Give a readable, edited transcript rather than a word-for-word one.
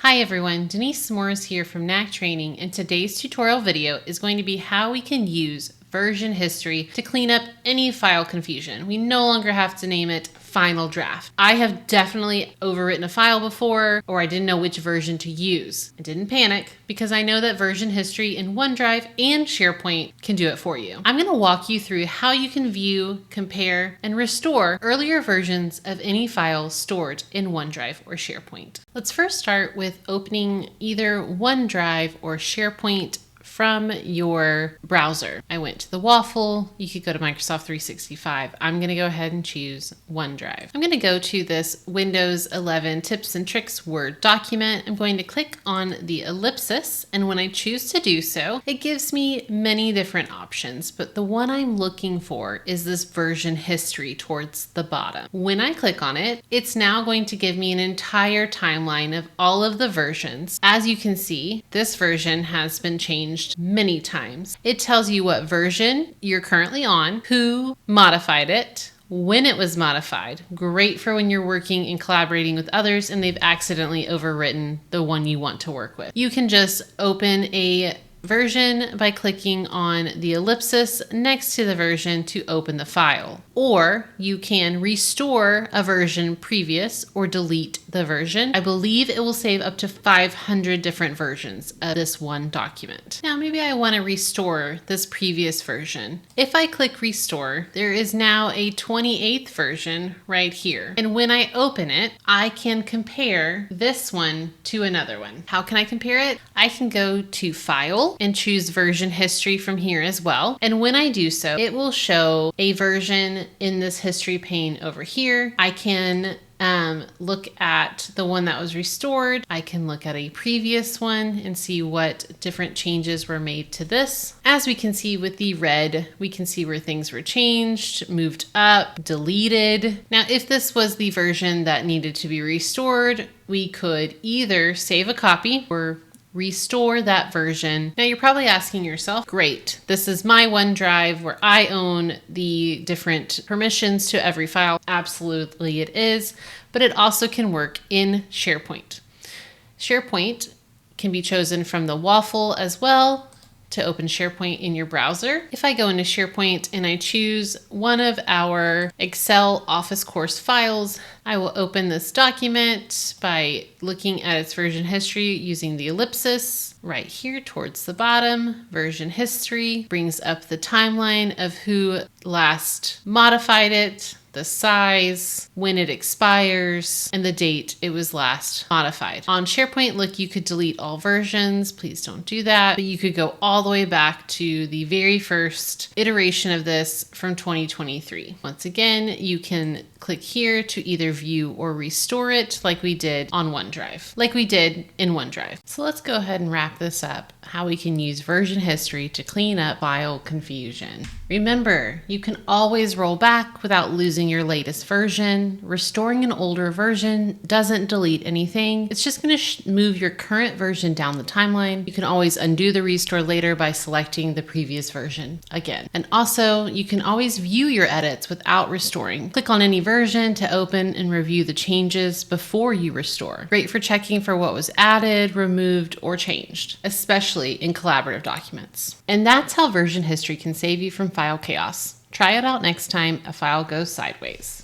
Hi everyone, Denise Morris here from Knack Training, and today's tutorial video is going to be how we can use version history to clean up any file confusion. We no longer have to name it final draft. I have definitely overwritten a file before, or I didn't know which version to use. I didn't panic because I know that version history in OneDrive and SharePoint can do it for you. I'm going to walk you through how you can view, compare, and restore earlier versions of any file stored in OneDrive or SharePoint. Let's first start with opening either OneDrive or SharePoint from your browser. I went to the waffle. You could go to Microsoft 365. I'm going to go ahead and choose OneDrive. I'm going to go to this Windows 11 Tips and Tricks Word document. I'm going to click on the ellipsis, and when I choose to do so, it gives me many different options, but the one I'm looking for is this version history towards the bottom. When I click on it, it's now going to give me an entire timeline of all of the versions. As you can see, this version has been changed many times. It tells you what version you're currently on, who modified it, when it was modified. Great for when you're working and collaborating with others and they've accidentally overwritten the one you want to work with. You can just open a version by clicking on the ellipsis next to the version to open the file. Or you can restore a version previous or delete the version. I believe it will save up to 500 different versions of this one document. Now maybe I want to restore this previous version. If I click restore, there is now a 28th version right here. And when I open it, I can compare this one to another one. How can I compare it? I can go to File and choose version history from here as well. And when I do so, it will show a version in this history pane over here. I can look at the one that was restored. I can look at a previous one and see what different changes were made to this. As we can see with the red, we can see where things were changed, moved up, deleted. Now, if this was the version that needed to be restored, we could either save a copy or restore that version. Now you're probably asking yourself, great, this is my OneDrive where I own the different permissions to every file. Absolutely it is, but it also can work in SharePoint. SharePoint can be chosen from the waffle as well to open SharePoint in your browser. If I go into SharePoint and I choose one of our Excel Office course files, I will open this document by looking at its version history using the ellipsis right here towards the bottom. Version history brings up the timeline of who last modified it, the size, when it expires, and the date it was last modified. On SharePoint, look, you could delete all versions. Please don't do that. But you could go all the way back to the very first iteration of this from 2023. Once again, you can click here to either view or restore it like we did on OneDrive, like we did in OneDrive. So let's go ahead and wrap this up, how we can use version history to clean up file confusion. Remember, you can always roll back without losing your latest version. Restoring an older version doesn't delete anything. It's just going to move your current version down the timeline. You can always undo the restore later by selecting the previous version again. And also, you can always view your edits without restoring. Click on any version to open and review the changes before you restore. Great for checking for what was added, removed, or changed, especially in collaborative documents. And that's how version history can save you from file chaos. Try it out next time a file goes sideways.